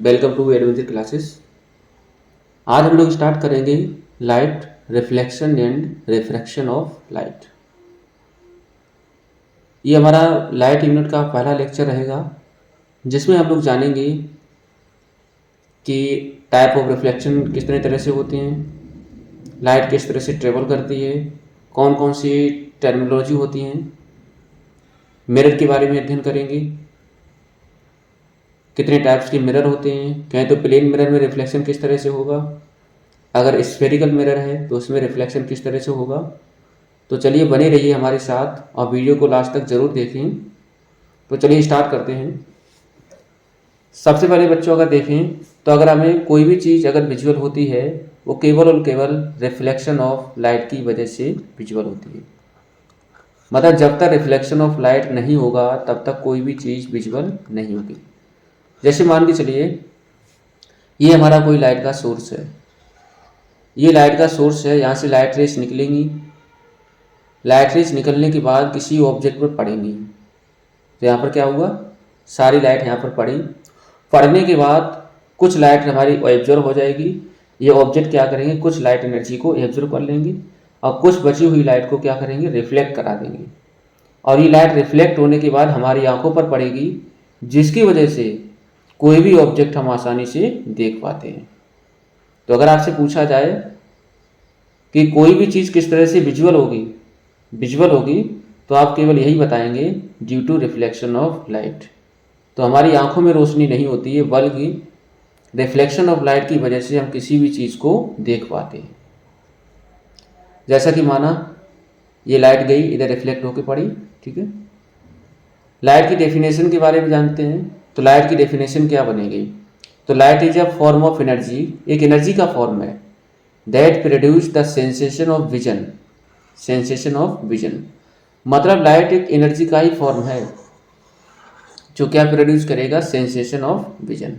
Welcome to adventure classes. आज हम लोग स्टार्ट करेंगे light reflection and refraction of light. ये हमारा लाइट यूनिट का पहला लेक्चर रहेगा, जिसमें हम लोग जानेंगे कि टाइप ऑफ रिफ्लेक्शन किस तरह से होते हैं, लाइट किस तरह से ट्रेवल करती है, कौन कौन सी टर्मिनोलॉजी होती हैं, मिरर के बारे में अध्ययन करेंगे, कितने टाइप्स के मिरर होते हैं, कहें तो प्लेन मिरर में रिफ्लेक्शन किस तरह से होगा, अगर स्फेरिकल मिरर है तो उसमें रिफ्लेक्शन किस तरह से होगा। तो चलिए बने रहिए हमारे साथ और वीडियो को लास्ट तक ज़रूर देखें। तो चलिए स्टार्ट करते हैं। सबसे पहले बच्चों अगर देखें तो अगर हमें कोई भी चीज़ अगर विजुअल होती है वो केवल और केवल रिफ्लेक्शन ऑफ लाइट की वजह से विजुअल होती है। मतलब जब तक रिफ्लेक्शन ऑफ लाइट नहीं होगा तब तक कोई भी चीज़ विजुअल नहीं होगी। जैसे मान के चलिए ये हमारा कोई लाइट का सोर्स है, ये लाइट का सोर्स है, यहाँ से लाइट रेस निकलेंगी, लाइट रेस निकलने के बाद किसी ऑब्जेक्ट पर पड़ेंगी। तो यहाँ पर क्या हुआ, सारी लाइट यहाँ पर पड़ी, पड़ने के बाद कुछ लाइट हमारी एब्जॉर्ब हो जाएगी, ये ऑब्जेक्ट क्या करेंगे, कुछ लाइट एनर्जी को एब्जॉर्ब कर लेंगे और कुछ बची हुई लाइट को क्या करेंगे, रिफ्लेक्ट करा देंगे। और ये लाइट रिफ्लेक्ट होने के बाद हमारी आंखों पर पड़ेगी, जिसकी वजह से कोई भी ऑब्जेक्ट हम आसानी से देख पाते हैं। तो अगर आपसे पूछा जाए कि कोई भी चीज़ किस तरह से विजुअल होगी तो आप केवल यही बताएंगे, due to reflection of light. तो हमारी आंखों में रोशनी नहीं होती है, बल्कि रिफ्लेक्शन ऑफ लाइट की वजह से हम किसी भी चीज़ को देख पाते हैं। जैसा कि माना ये लाइट गई, इधर रिफ्लेक्ट होकर पड़ी, ठीक है। लाइट की डेफिनेशन के बारे में जानते हैं। तो लाइट की डेफिनेशन क्या बनेगी, तो light is a form of energy, एक एनर्जी का फॉर्म है, that produce the sensation of vision, sensation of vision. मतलब लाइट एक एनर्जी का ही फॉर्म है जो क्या प्रोड्यूस करेगा, sensation of vision.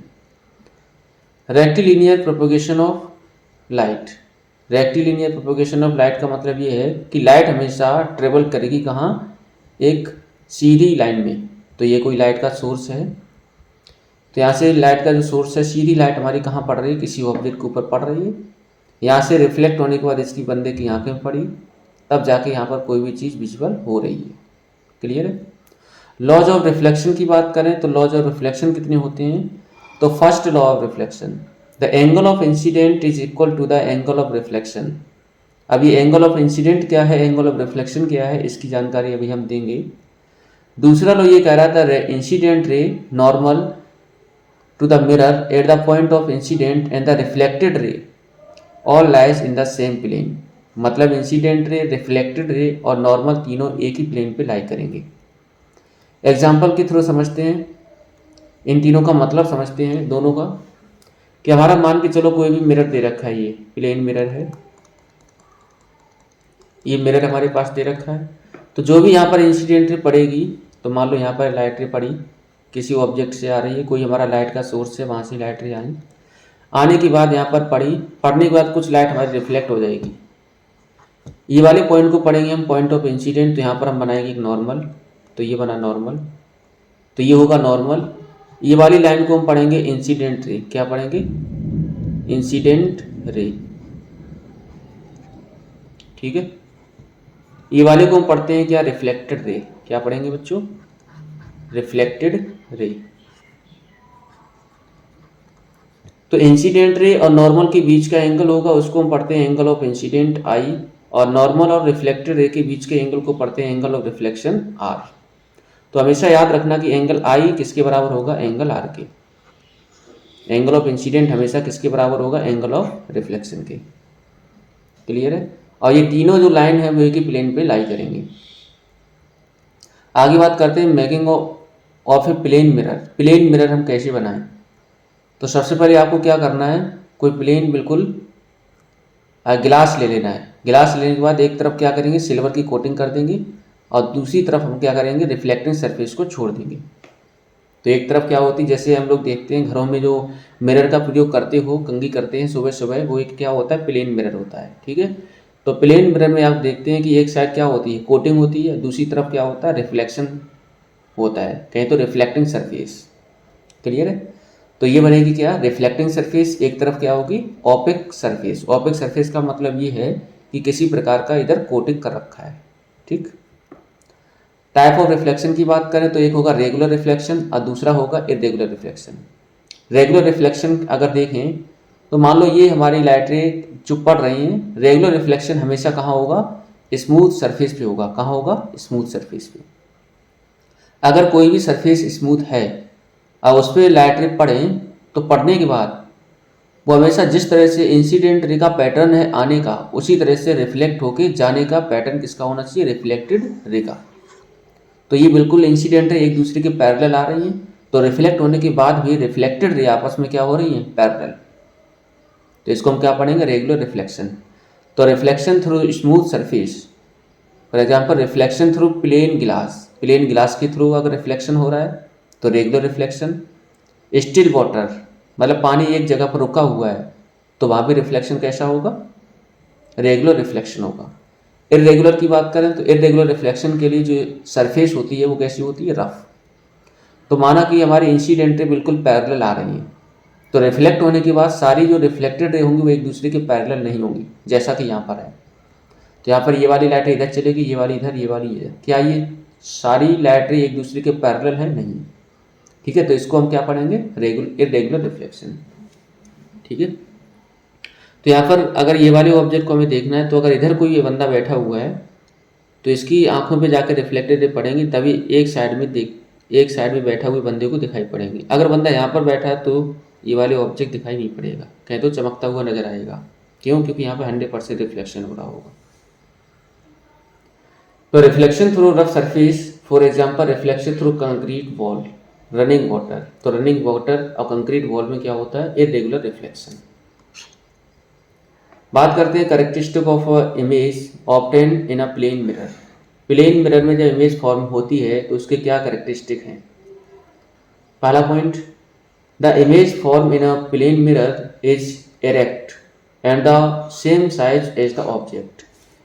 Rectilinear propagation of light, rectilinear propagation of light का मतलब ये है कि लाइट हमेशा ट्रेवल करेगी कहाँ, एक सीधी लाइन में। तो ये कोई लाइट का सोर्स है, तो यहाँ से लाइट का जो सोर्स है, सीधी लाइट हमारी कहाँ पड़ रही है, किसी ऑब्जेक्ट के ऊपर पड़ रही है, यहाँ से रिफ्लेक्ट होने के बाद इसकी बंदे की आंखें में पड़ी, तब जाके यहाँ पर कोई भी चीज़ विजुअल हो रही है। क्लियर है। लॉज ऑफ रिफ्लेक्शन की बात करें तो लॉज ऑफ रिफ्लेक्शन कितने होते हैं, तो first law of reflection, the angle of incident is equal to the angle of reflection. अब ये एंगल ऑफ इंसिडेंट क्या है, एंगल ऑफ रिफ्लेक्शन क्या है, इसकी जानकारी अभी हम देंगे। दूसरा लॉ ये कह रहा था, incident ray normal to the mirror at the point of incident and the reflected ray all lies in the same plane. मतलब इंसिडेंट रे, रिफ्लेक्टेड रे और नॉर्मल तीनों एक ही प्लेन पे लाई करेंगे। एग्जाम्पल के थ्रू समझते हैं, इन तीनों का मतलब समझते हैं दोनों का। कि हमारा मान के चलो कोई भी मिरर दे रखा है, ये प्लेन मिरर है, ये मिरर हमारे पास दे रखा है। तो जो भी यहाँ पर इंसिडेंट रे पड़ेगी, तो मान लो यहाँ पर लाइट रे पड़ी, किसी ऑब्जेक्ट से आ रही है, कोई हमारा लाइट का सोर्स है, वहाँ से लाइट रे आई, आने के बाद यहाँ पर पड़ी, पड़ने के बाद कुछ लाइट हमारी रिफ्लेक्ट हो जाएगी, ये वाले पॉइंट को पढ़ेंगे हम पॉइंट ऑफ इंसिडेंट। तो यहाँ पर हम बनाएंगे एक नॉर्मल, तो ये बना नॉर्मल, तो ये होगा नॉर्मल। ये वाली लाइन को हम पढ़ेंगे इंसिडेंट रे, क्या पढ़ेंगे, इंसिडेंट रे, ठीक है। ये वाले को हम पढ़ते हैं क्या, रिफ्लेक्टेड रे, क्या पढ़ेंगे बच्चों, रिफ्लेक्टेड रे। तो इंसिडेंट रे और नॉर्मल के बीच का एंगल होगा, उसको हम पढ़ते हैं एंगल ऑफ इंसिडेंट आई, और नॉर्मल और रिफ्लेक्टेड रे के बीच के एंगल को पढ़ते हैं एंगल ऑफ रिफ्लेक्शन आर। तो हमेशा याद रखना कि एंगल आई किसके बराबर होगा, एंगल आर के। एंगल ऑफ इंसिडेंट हमेशा किसके बराबर होगा, एंगल ऑफ रिफ्लेक्शन के। क्लियर है। और ये तीनों जो लाइन है वो एक ही प्लेन पे लाई करेंगे। आगे बात करते हैं making of a plane mirror. Plane mirror हम कैसे बनाएं, तो सबसे पहले आपको क्या करना है, कोई प्लेन बिल्कुल गिलास ले लेना है। गिलास लेने के बाद एक तरफ क्या करेंगे, सिल्वर की कोटिंग कर देंगे, और दूसरी तरफ हम क्या करेंगे, रिफ्लेक्टिंग सरफेस को छोड़ देंगे। तो एक तरफ क्या होती है, जैसे हम लोग देखते हैं घरों में जो मिरर का प्रयोग करते हो, कंघी करते हैं सुबह सुबह, वो एक क्या होता है, प्लेन मिरर होता है, ठीक है। तो प्लेन मिरर में आप देखते हैं कि एक साइड क्या होती है, कोटिंग होती है, दूसरी तरफ क्या होता है, रिफ्लेक्शन होता है, कहें तो रिफ्लेक्टिंग सरफेस। क्लियर है। तो ये बनेगी क्या, रिफ्लेक्टिंग सरफेस एक तरफ क्या होगी, ओपेक सरफेस। ओपेक सरफेस का मतलब ये है कि किसी प्रकार का इधर कोटिंग कर रखा है, ठीक। टाइप ऑफ रिफ्लेक्शन की बात करें तो एक होगा रेगुलर रिफ्लेक्शन और दूसरा होगा इरेगुलर रिफ्लेक्शन। रेगुलर रिफ्लेक्शन अगर देखें तो मान लो ये हमारी लाइटें चुप पड़ रही हैं, रेगुलर रिफ्लेक्शन हमेशा कहाँ होगा, स्मूथ सरफेस पे होगा। कहाँ होगा, स्मूथ सरफेस पे। अगर कोई भी सरफेस स्मूथ है और उस पर लाइटें पड़ें तो पड़ने के बाद वो हमेशा जिस तरह से इंसिडेंट रे का पैटर्न है आने का, उसी तरह से रिफ्लेक्ट होके जाने का पैटर्न किसका होना चाहिए, रिफ्लेक्टेड रे का। तो ये बिल्कुल इंसिडेंट है, एक दूसरे के पैरेलल आ रही हैं, तो रिफ्लेक्ट होने के बाद भी रिफ्लेक्टेड रे आपस में क्या हो रही हैं, पैरेलल। तो इसको हम क्या पढ़ेंगे, रेगुलर रिफ्लेक्शन। तो reflection through smooth surface, for example reflection through plane glass, plane glass के थ्रू अगर रिफ्लेक्शन हो रहा है तो रेगुलर रिफ्लेक्शन। स्टिल वाटर मतलब पानी एक जगह पर रुका हुआ है तो वहाँ भी रिफ्लेक्शन कैसा होगा, रेगुलर रिफ्लेक्शन होगा। इरेगुलर की बात करें तो इरेगुलर रिफ्लेक्शन के लिए जो सरफेस होती है वो कैसी होती है, रफ। तो माना कि हमारी इंसिडेंटें बिल्कुल पैरेलल आ रही हैं, तो रिफ्लेक्ट होने के बाद सारी जो रिफ्लेक्टेड रे होंगी वो एक दूसरे के पैरेलल नहीं होंगी, जैसा कि यहाँ पर है। तो यहाँ पर ये वाली लाइटें इधर चलेगी, ये वाली इधर, ये वाली इधर। क्या ये सारी लाइटें एक दूसरे के पैरेलल है, नहीं, ठीक है। तो इसको हम क्या पढ़ेंगे, इरेगुलर रिफ्लेक्शन, ठीक है। तो यहाँ पर अगर ये वाले ऑब्जेक्ट को हमें देखना है तो अगर इधर कोई ये बंदा बैठा हुआ है तो इसकी आंखों पे जाकर रिफ्लेक्टेड रे पड़ेंगी, तभी एक साइड में बैठा हुए बंदे को दिखाई पड़ेंगी। अगर बंदा यहाँ पर बैठा है तो ये वाले ऑब्जेक्ट दिखाई नहीं पड़ेगा, कहीं तो चमकता हुआ नजर आएगा। क्यों, क्योंकि यहाँ पे 100% रिफ्लेक्शन हो रहा होगा। तो reflection through rough surface, for example reflection through concrete wall, running water. तो रनिंग वाटर और कंक्रीट वॉल में क्या होता है, इरेगुलर रिफ्लेक्शन। बात करते हैं characteristic of image obtain in a plane mirror. Plane mirror में जब इमेज फॉर्म होती है तो उसके क्या कैरेक्टरिस्टिक हैं। पहला point, the image form in a plane mirror is erect and the same size as the object.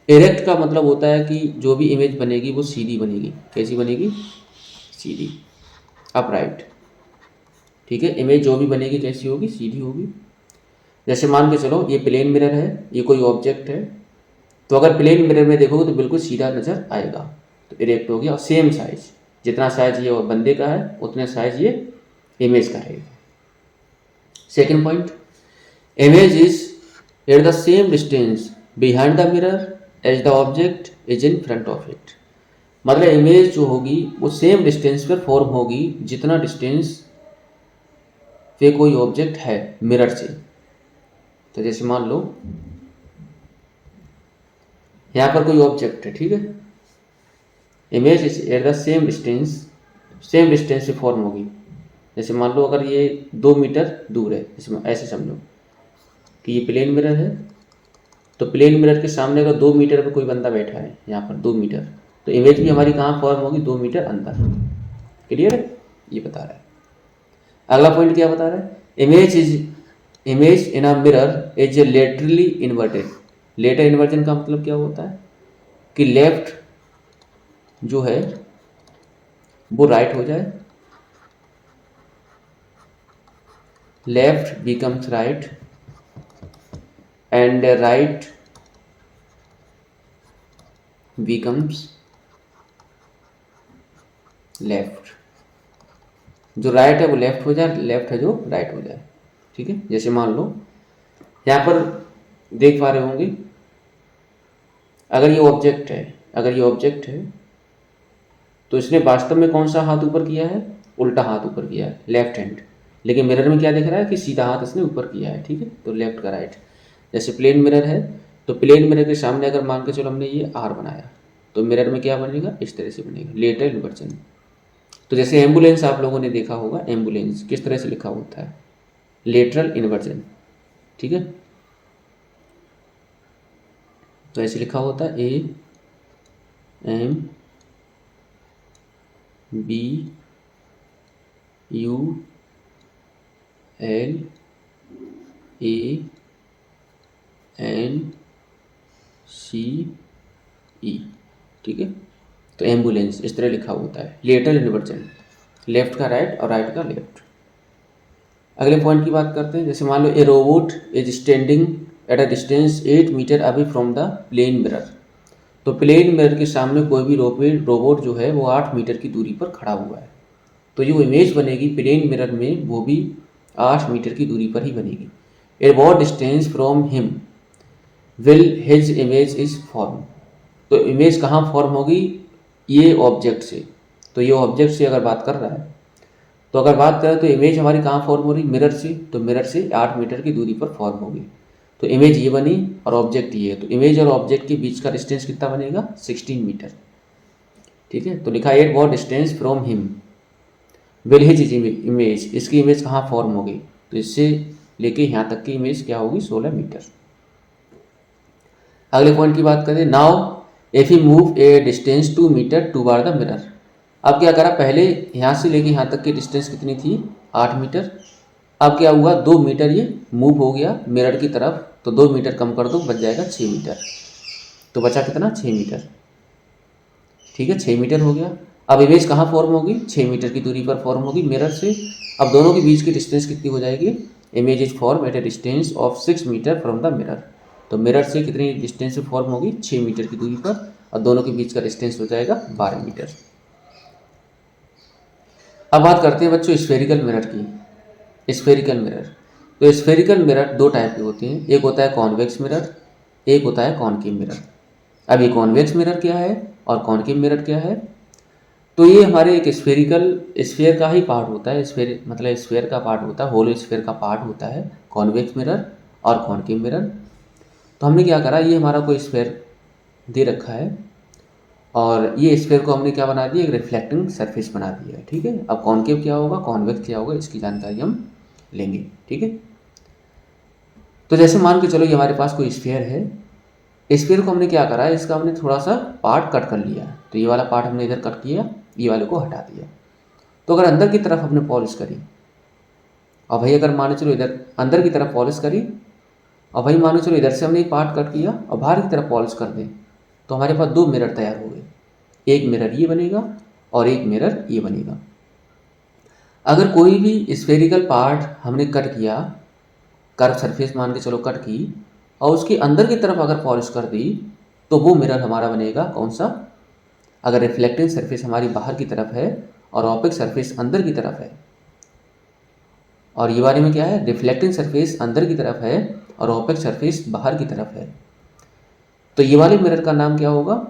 Erect का मतलब होता है कि जो भी इमेज बनेगी वो सीधी बनेगी। कैसी बनेगी, सीधी, अपराइट, ठीक है। इमेज जो भी बनेगी कैसी होगी, सीधी होगी। जैसे मान के चलो ये प्लेन मिरर है, ये कोई ऑब्जेक्ट है, तो अगर प्लेन मिरर में देखोगे तो बिल्कुल सीधा नजर आएगा, तो इरेक्ट हो गया। और सेम साइज, जितना साइज ये बंदे का है उतने साइज ये इमेज का रहेगा। Second point, image is at the same distance behind the mirror as the object is in front of it. मतलब इमेज जो होगी वो सेम डिस्टेंस पर फॉर्म होगी जितना डिस्टेंस पे कोई ऑब्जेक्ट है मिरर से। तो जैसे मान लो यहाँ पर कोई ऑब्जेक्ट है, ठीक है, image is at the same distance से फॉर्म होगी। जैसे मान लो अगर ये 2 मीटर दूर है, जैसे ऐसे समझो कि ये प्लेन मिरर है, तो प्लेन मिरर के सामने अगर 2 मीटर पर कोई बंदा बैठा है, यहाँ पर 2 मीटर, तो इमेज भी हमारी कहाँ फॉर्म होगी, 2 मीटर अंदर। क्लियर है, ये बता रहा है। अगला पॉइंट क्या बता रहा है, image in a mirror is laterally inverted. Lateral inversion का मतलब क्या होता है कि लेफ्ट जो है वो राइट हो जाए, left becomes right and right becomes left. जो राइट है वो लेफ्ट हो जाए, लेफ्ट है जो राइट हो जाए, ठीक है। जैसे मान लो यहाँ पर देख पा रहे होंगे, अगर ये ऑब्जेक्ट है तो इसने वास्तव में कौन सा हाथ ऊपर किया है, उल्टा हाथ ऊपर किया है, लेफ्ट हैंड। लेकिन मिरर में क्या दिख रहा है कि सीधा हाथ इसने ऊपर किया है, ठीक है। तो लेफ्ट का राइट। जैसे प्लेन मिरर है तो प्लेन मिरर के सामने अगर मान के चलो हमने ये आर बनाया तो मिरर में क्या बनेगा, इस तरह से बनेगा, लेटर इन्वर्जन। तो जैसे एम्बुलेंस आप लोगों ने देखा होगा, एम्बुलेंस किस तरह से लिखा होता है, लेटरल इन्वर्जन, ठीक है। तो ऐसे लिखा होता है AMBULANCE, ठीक है। तो एम्बुलेंस इस तरह लिखा होता है, लेटरल इन्वर्जन, लेफ्ट का राइट और राइट का लेफ्ट। अगले पॉइंट की बात करते हैं। जैसे मान लो a robot is standing at a distance 8 metre away from the plane mirror. तो प्लेन मिरर के सामने कोई भी रोबोट जो है वो 8 मीटर की दूरी पर खड़ा हुआ है। तो जो इमेज बनेगी प्लेन मिरर में वो भी 8 मीटर की दूरी पर ही बनेगी। A what distance from him will his image is form. तो इमेज कहाँ फॉर्म होगी, ये ऑब्जेक्ट से। तो ये ऑब्जेक्ट से अगर बात कर रहा है, तो अगर बात करें तो इमेज हमारी कहाँ फॉर्म हो रही, मिरर से। तो मिरर से 8 मीटर की दूरी पर फॉर्म होगी। तो इमेज ये बनी और ऑब्जेक्ट ये है, तो इमेज और ऑब्जेक्ट के बीच का डिस्टेंस कितना बनेगा, 16 मीटर। ठीक है, तो लिखा at what distance from him will his image, इसकी इमेज कहाँ फॉर्म होगी, तो इससे लेके यहाँ तक की इमेज क्या होगी, 16 मीटर। अगले पॉइंट की बात करें। Now if you move a distance 2 metre toward the mirror. अब क्या करा, पहले यहाँ से लेके यहाँ तक की डिस्टेंस कितनी थी, 8 मीटर। अब क्या हुआ, 2 मीटर ये मूव हो गया मिरर की तरफ, तो 2 मीटर कम कर दो, बच जाएगा 6 मीटर। तो बचा कितना, 6 मीटर। ठीक है, 6 मीटर हो गया। अब इमेज कहाँ फॉर्म होगी, 6 मीटर की दूरी पर फॉर्म होगी मिरर से। अब दोनों के बीच की डिस्टेंस कितनी हो जाएगी, image is form at a distance of 6 metre from the mirror. तो मिरर से कितनी डिस्टेंस में फॉर्म होगी, 6 मीटर की दूरी पर, और दोनों के बीच का डिस्टेंस हो जाएगा 12 मीटर। अब बात करते हैं बच्चों स्फेरिकल मिरर की। स्फेरिकल मिरर, तो स्फेरिकल मिरर दो टाइप के होते हैं, एक होता है कॉन्वेक्स मिरर, एक होता है कॉनकेव मिरर। अब ये कॉन्वेक्स मिरर क्या है और कॉनकेव मिरर क्या है, तो ये हमारे एक स्फेयर का ही पार्ट होता है। स्फेयर मतलब स्फेयर का पार्ट होता है, होल स्फेयर का पार्ट होता है कॉन्वेक्स मिरर और कॉनकेव मिरर। तो हमने क्या करा, ये हमारा कोई स्फेयर दे रखा है और ये स्फेयर को हमने क्या बना दिया, एक रिफ्लेक्टिंग सरफेस बना दिया है। ठीक है, अब कॉनकेव क्या होगा, कॉन्वेक्स क्या होगा, इसकी जानकारी हम लेंगे। ठीक है, तो जैसे मान के चलो ये हमारे पास कोई स्फेयर है, स्फेयर को हमने क्या करा है, इसका हमने थोड़ा सा पार्ट कट कर लिया। तो ये वाला पार्ट हमने इधर कट किया, ये वाले को हटा दिया। तो अगर अंदर की तरफ हमने पॉलिश करी, और भाई अगर मानो चलो इधर अंदर की तरफ पॉलिश करी, और भाई मानो चलो इधर से हमने एक पार्ट कट किया और बाहर की तरफ पॉलिश कर दें, तो हमारे पास 2 मिरर तैयार हो गए। एक मिरर ये बनेगा और एक मिरर ये बनेगा। अगर कोई भी स्फेरिकल पार्ट हमने कट किया, कर्व सरफेस मान के चलो कट की, और उसके अंदर की तरफ अगर पॉलिश कर दी, तो वो मिरर हमारा बनेगा कौन सा, अगर रिफ्लेक्टिंग सरफेस हमारी बाहर की तरफ है और ऑपिक सरफेस अंदर की तरफ है, और ये वाले में क्या है, रिफ्लेक्टिंग सरफेस अंदर की तरफ है और ऑपिक सरफेस बाहर की तरफ है, तो ये वाले मिरर का नाम क्या होगा,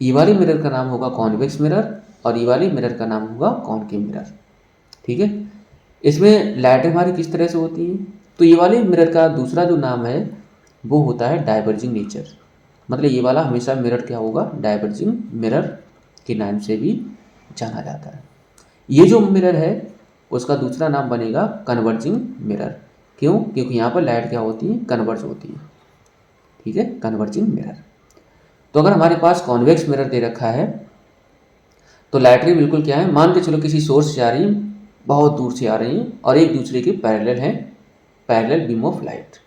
ये वाले मिरर का नाम होगा कॉन्वेक्स मिरर और ये वाले मिरर का नाम होगा कॉनकेव मिरर। ठीक है, इसमें लाइटें हमारी किस तरह से होती हैं, तो ये वाले मिरर का दूसरा जो नाम है वो होता है डाइवर्जिंग नेचर। मतलब ये वाला हमेशा मिरर क्या होगा, डाइवर्जिंग मिरर के नाम से भी जाना जाता है। ये जो मिरर है उसका दूसरा नाम बनेगा कन्वर्जिंग मिरर। क्यों, क्योंकि यहाँ पर लाइट क्या होती है, कन्वर्ज होती है। ठीक है, कन्वर्जिंग मिरर। तो अगर हमारे पास कॉन्वेक्स मिरर दे रखा है, तो लाइट रे बिल्कुल क्या है, मान के चलो किसी सोर्स से आ रही है, बहुत दूर से आ रही हैं और एक दूसरे के पैरेलल हैं, पैरेलल बीम ऑफ लाइट।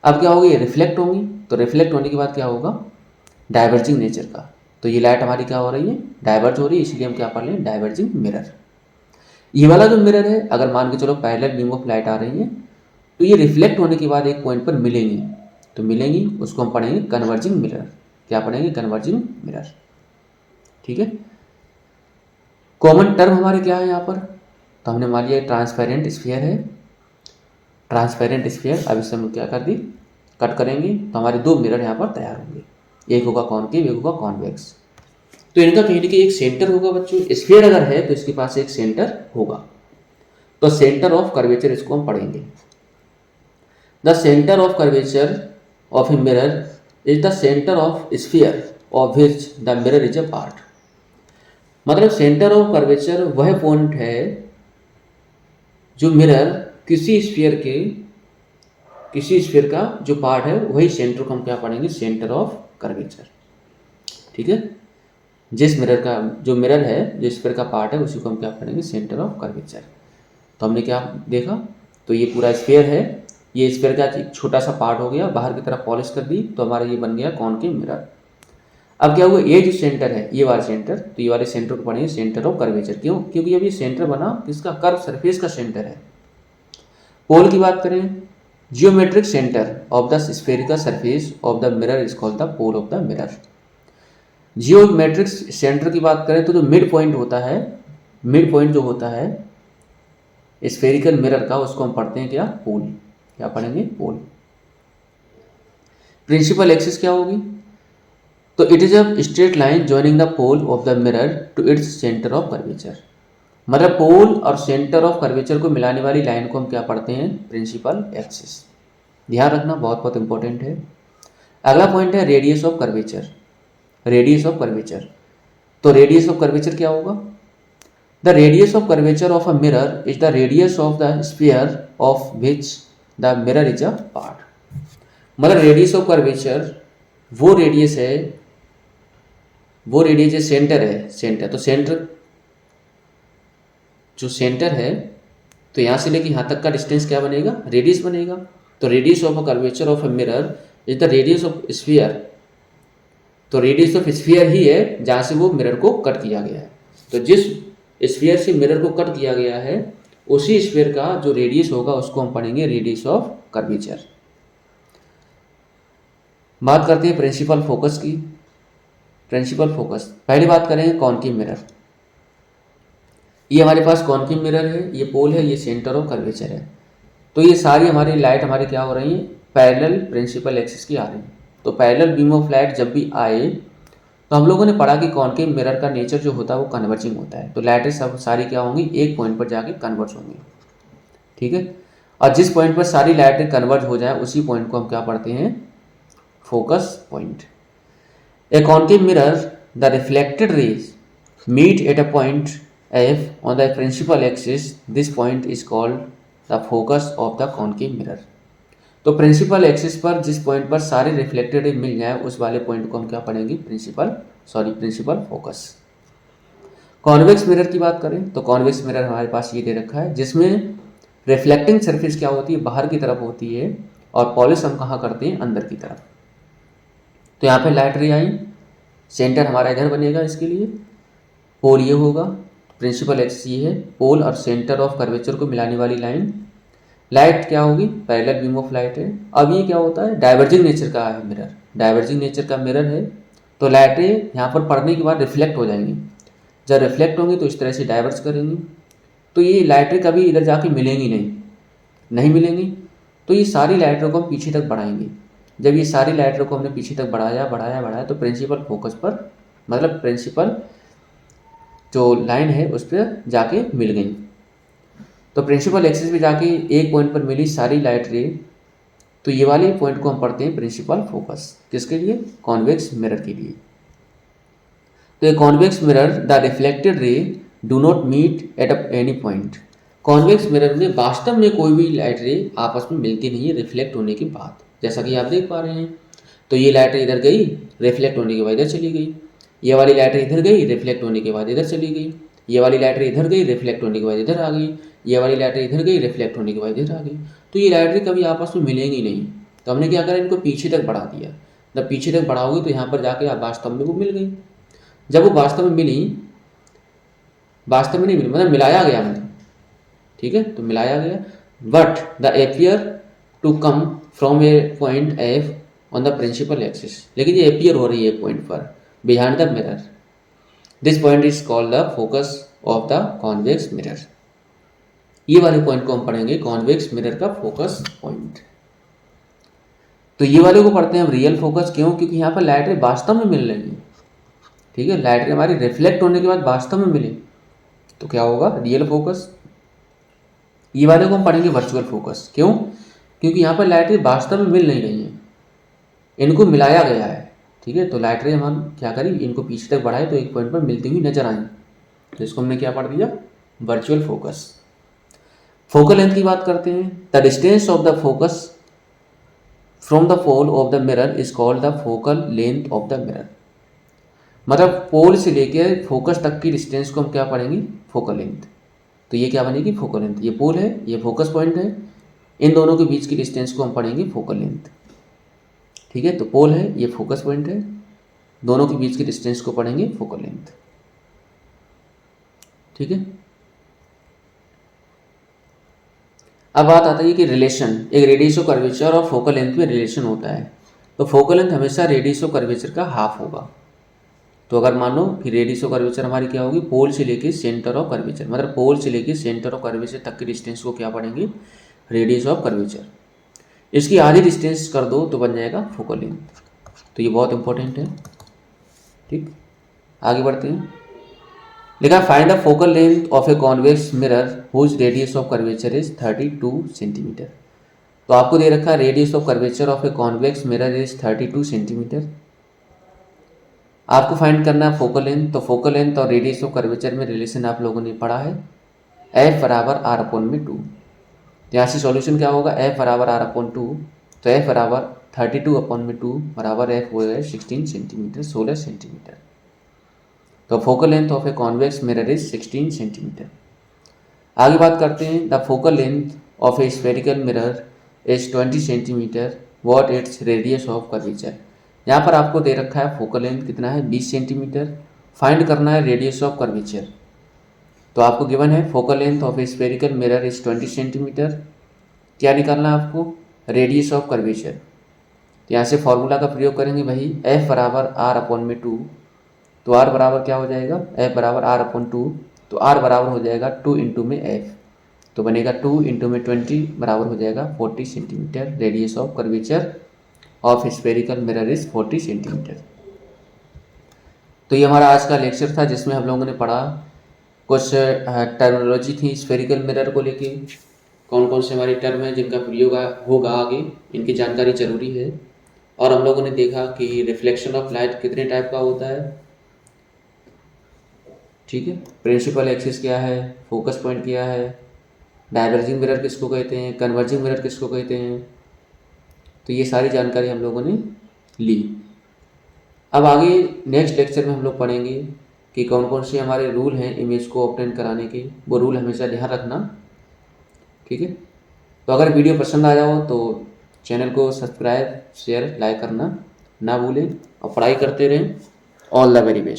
अब क्या होगा, ये रिफ्लेक्ट होंगी, तो रिफ्लेक्ट होने के बाद क्या होगा, डाइवर्जिंग नेचर का। तो ये लाइट हमारी क्या हो रही है, डाइवर्ज हो रही है, इसलिए हम क्या पढ़ लें, डाइवर्जिंग मिरर। ये वाला जो मिरर है, अगर मान के चलो पैरेलल बीम ऑफ लाइट आ रही है, तो ये रिफ्लेक्ट होने के बाद एक पॉइंट पर मिलेंगी, तो मिलेंगी उसको हम पढ़ेंगे कन्वर्जिंग मिरर। क्या पढ़ेंगे, कन्वर्जिंग मिरर। ठीक है, कॉमन टर्म हमारे क्या है यहाँ पर, तो हमने मान लिया ट्रांसपेरेंट स्फीयर है, ट्रांसपेरेंट स्फीयर। अब इसे हम क्या कर दी, कट करेंगे, तो हमारे 2 मिरर यहाँ पर तैयार होंगे, एक होगा कॉनकेव, एक होगा कॉन्वेक्स। तो इनका कहीं ना कहीं एक सेंटर होगा बच्चों, स्फीयर अगर है तो इसके पास एक सेंटर होगा। तो सेंटर ऑफ कर्वेचर इसको हम पढ़ेंगे। The centre of curvature of a mirror is the centre of sphere of which the mirror is a part. मतलब सेंटर ऑफ कर्वेचर वह पॉइंट है जो मिरर किसी स्फीयर का जो पार्ट है, वही सेंटर को हम क्या पढ़ेंगे, सेंटर ऑफ कर्वेचर। ठीक है, जिस मिरर का जो मिरर है, जो स्फीयर का पार्ट है, उसी को हम क्या पढ़ेंगे, सेंटर ऑफ कर्वेचर। तो हमने क्या देखा, तो ये पूरा स्फीयर है, ये स्फीयर का एक छोटा सा पार्ट हो गया, बाहर की तरफ पॉलिश कर दी, तो हमारा ये बन गया कॉनकेव मिरर। अब क्या हुआ, ये जो सेंटर है ये वाला सेंटर, तो ये वाले सेंटर को पढ़ेंगे सेंटर ऑफ कर्वेचर। क्यों? क्योंकि अब ये सेंटर बना किसका, कर्व सरफेस का सेंटर है। पोल की बात करें, geometric centre of the spherical surface of the mirror is called the pole of the mirror. Geometric centre की बात करें तो जो मिड पॉइंट होता है, मिड पॉइंट जो होता है स्फेरिकल मिरर का, उसको हम पढ़ते हैं क्या, पोल। क्या पढ़ेंगे, पोल। प्रिंसिपल एक्सिस क्या होगी, तो it is a straight line joining the pole of the mirror to its centre of curvature. मतलब पोल और सेंटर ऑफ कर्वेचर को मिलाने वाली लाइन को हम क्या पढ़ते हैं, प्रिंसिपल एक्सिस। ध्यान रखना, बहुत बहुत इंपॉर्टेंट है। अगला पॉइंट है radius of curvature. Radius of curvature, तो रेडियस ऑफ कर्वेचर क्या होगा, the radius of curvature of a mirror is the radius of the sphere of which the mirror is a part. मतलब radius of curvature वो radius है, वो radius जो centre है, centre, तो सेंटर जो सेंटर है, तो यहाँ से लेके यहाँ तक का डिस्टेंस क्या बनेगा, रेडियस बनेगा। तो radius of a curvature of a mirror is the radius of sphere, तो रेडियस ऑफ स्फीयर ही है जहाँ से वो मिरर को कट किया गया है। तो जिस स्फीयर से मिरर को कट किया गया है उसी स्फीयर का जो रेडियस होगा उसको हम पढ़ेंगे रेडियस ऑफ कर्वेचर। बात करते हैं प्रिंसिपल फोकस की। प्रिंसिपल फोकस, पहले बात करेंगे कॉनकेव मिरर। ये हमारे पास कॉनकेव मिरर है, ये पोल है, ये सेंटर ऑफ कर्वेचर है। तो ये सारी हमारी लाइट हमारी क्या हो रही है, पैरेलल प्रिंसिपल एक्सिस की आ रही है। तो पैरेलल बीम ऑफ लाइट जब भी आए तो हम लोगों ने पढ़ा कि कॉनकेव मिरर का नेचर जो होता है वो कन्वर्जिंग होता है। तो लाइटें सब सारी क्या होंगी, एक पॉइंट पर जाके कन्वर्ज होंगी, ठीक है। और जिस पॉइंट पर सारी लाइटें कन्वर्ज हो जाए उसी पॉइंट को हम क्या पढ़ते हैं, focus point. A concave mirror the reflected raise meet at a point F on the principal axis. This point is called the focus of the concave mirror. तो प्रिंसिपल एक्सिस पर जिस पॉइंट पर सारे रिफ्लेक्टेड रे मिल जाए उस वाले point को हम क्या पढ़ेंगे, प्रिंसिपल फोकस। कॉन्वेक्स मिरर की बात करें तो कॉन्वेक्स मिरर हमारे पास ये दे रखा है जिसमें रिफ्लेक्टिंग सरफेस क्या होती है, बाहर की तरफ होती है, और पॉलिश हम कहाँ करते हैं, अंदर की तरफ। तो यहाँ पे लाइट रे आई, सेंटर हमारा इधर बनेगा, इसके लिए पोल ये होगा, प्रिंसिपल एक्सिस ये है, पोल और सेंटर ऑफ कर्वेचर को मिलाने वाली लाइन। लाइट क्या होगी, पैरेलल बीम ऑफ लाइट है। अब ये क्या होता है, डाइवर्जिंग नेचर का है मिरर, डाइवर्जिंग नेचर का मिरर है। तो लाइटें यहाँ पर पड़ने के बाद रिफ्लेक्ट हो जाएंगी, जब रिफ्लेक्ट होंगी तो इस तरह से डाइवर्ज करेंगी। तो ये लाइटें कभी इधर जाके मिलेंगी नहीं मिलेंगी। तो ये सारी लाइटों को हम पीछे तक बढ़ाएंगे। जब ये सारी लाइटों को हमने पीछे तक बढ़ाया तो प्रिंसिपल फोकस पर, मतलब प्रिंसिपल जो लाइन है उस पर जाके मिल गई। तो प्रिंसिपल एक्सिस पे जाके एक पॉइंट पर मिली सारी लाइट रे, तो ये वाले पॉइंट को हम पढ़ते हैं प्रिंसिपल फोकस। किसके लिए, कॉन्वेक्स मिरर के लिए। तो ये convex mirror the reflected ray do not meet at any point. Convex mirror में वास्तव में कोई भी लाइट रे आपस में मिलती नहीं है रिफ्लेक्ट होने के बाद, जैसा कि आप देख पा रहे हैं। तो ये लाइट इधर गई, रिफ्लेक्ट होने के बाद इधर चली गई, ये वाली लाइटर इधर गई, रिफ्लेक्ट होने के बाद इधर चली गई, ये वाली लाइटर इधर गई, रिफ्लेक्ट होने के बाद इधर आ गई, ये वाली लाइटर इधर गई, रिफ्लेक्ट होने के बाद इधर आ गई। तो ये लाइटें कभी आपस में मिलेंगी नहीं। तो हमने क्या करा, इनको पीछे तक बढ़ा दिया। जब पीछे तक बढ़ाओगे तो यहाँ पर जाके आप वास्तव में वो मिल गई। जब वो वास्तव में मिली, वास्तव में नहीं मिली मतलब मिलाया गया, मतलब ठीक है, तो मिलाया गया। But the appear to come from a point F on the principal axis, लेकिन ये एपियर हो रही है पॉइंट पर behind the mirror. This point is called the focus of the convex mirror. ये वाले पॉइंट को हम पढ़ेंगे कॉन्वेक्स मिरर का फोकस पॉइंट। तो ये वाले को पढ़ते हैं हम रियल फोकस। क्यों, क्योंकि यहाँ पर लाइटें वास्तव में मिल रही हैं, ठीक है, लाइटें हमारी रिफ्लेक्ट होने के बाद वास्तव में मिले तो क्या होगा, रियल फोकस। ये वाले को हम पढ़ेंगे वर्चुअल फोकस। क्यों, क्योंकि यहाँ पर लाइटें वास्तव में मिल नहीं रही हैं, इनको मिलाया गया है, ठीक है। तो लाइट रे हम क्या करें, इनको पीछे तक बढ़ाए तो एक पॉइंट पर मिलती हुई नजर आए, तो इसको हमने क्या पढ़ दिया, वर्चुअल फोकस। फोकल लेंथ की बात करते हैं। The distance of the focus from the pole of the mirror is called the focal length of the mirror. मतलब पोल से लेकर फोकस तक की डिस्टेंस को हम क्या पढ़ेंगे, फोकल लेंथ। तो ये क्या बनेगी, फोकल लेंथ। ये पोल है, ये फोकस पॉइंट है, इन दोनों के बीच की डिस्टेंस को हम पढ़ेंगे फोकल लेंथ, ठीक है। तो पोल है, ये फोकस पॉइंट है, दोनों के बीच की डिस्टेंस को पढ़ेंगे फोकल लेंथ। ठीक है। अब बात आता है कि रिलेशन, एक रेडियस ऑफ कर्वेचर और फोकल लेंथ में रिलेशन होता है। तो फोकल लेंथ हमेशा रेडियस ऑफ कर्वेचर का हाफ होगा। तो अगर मान लो कि रेडियस ऑफ कर्वेचर हमारी क्या होगी, पोल से लेके सेंटर ऑफ कर्वेचर, मतलब पोल से लेके सेंटर ऑफ कर्वेचर तक की डिस्टेंस को क्या पढ़ेंगे, रेडियस ऑफ कर्वेचर। इसकी आधी डिस्टेंस कर दो तो बन जाएगा फोकल लेंथ। तो ये बहुत इंपॉर्टेंट है। ठीक, आगे बढ़ते हैं। लिखा find the focal length of a convex mirror whose radius of curvature is 32 centimetre. तो आपको दे रखा है radius of curvature of a convex mirror is 32 centimetre. आपको फाइंड करना है फोकल लेंथ। तो फोकल लेंथ और रेडियस ऑफ कर्वेचर में रिलेशन आप लोगों ने पढ़ा है, एफ बराबर आर अपॉन में 2। यहाँ से सॉल्यूशन क्या होगा, एफ बराबर आर अपॉन 2। तो एफ बराबर 32 अपॉन में 2 बराबर एफ हो गया 16 सेंटीमीटर, 16 सेंटीमीटर। तो focal length of a convex mirror is 16 centimetre. आगे बात करते हैं, the focal length of A spherical mirror is 20 centimetre, what its radius of curvature. यहाँ पर आपको दे रखा है फोकल लेंथ कितना है, 20 सेंटीमीटर। फाइंड करना है रेडियस ऑफ कर्वेचर। तो आपको गिवन है focal length of A spherical mirror is 20 centimetre. क्या निकालना है आपको, रेडियस ऑफ कर्वेचर। तो यहाँ से फॉर्मूला का प्रयोग करेंगे भाई, एफ बराबर आर अपॉन में 2। तो आर बराबर क्या हो जाएगा, एफ बराबर आर अपॉन 2। तो आर बराबर हो जाएगा 2 इंटू में एफ, तो बनेगा 2 इंटू में 20 बराबर हो जाएगा 40 centimetre. Radius of curvature of spherical mirror is 40 centimetre. तो ये हमारा आज का लेक्चर था, जिसमें हम लोगों ने पढ़ा कुछ टर्मिनोलॉजी थी स्फेरिकल मिरर को लेके, कौन कौन से हमारी टर्म है जिनका प्रयोग होगा आगे, इनकी जानकारी जरूरी है। और हम लोगों ने देखा कि रिफ्लेक्शन ऑफ लाइट कितने टाइप का होता है। ठीक है, प्रिंसिपल एक्सिस क्या है, फोकस पॉइंट क्या है, डाइवर्जिंग मिरर किसको कहते हैं, कन्वर्जिंग मिरर किसको कहते हैं। तो ये सारी जानकारी हम लोगों ने ली। अब आगे नेक्स्ट लेक्चर में हम लोग पढ़ेंगे कि कौन कौन से हमारे रूल हैं इमेज को ऑब्टेन कराने के, वो रूल हमेशा ध्यान रखना। ठीक है, तो अगर वीडियो पसंद आया हो तो चैनल को सब्सक्राइब, शेयर, लाइक करना ना भूलें और पढ़ाई करते रहें। All the very best.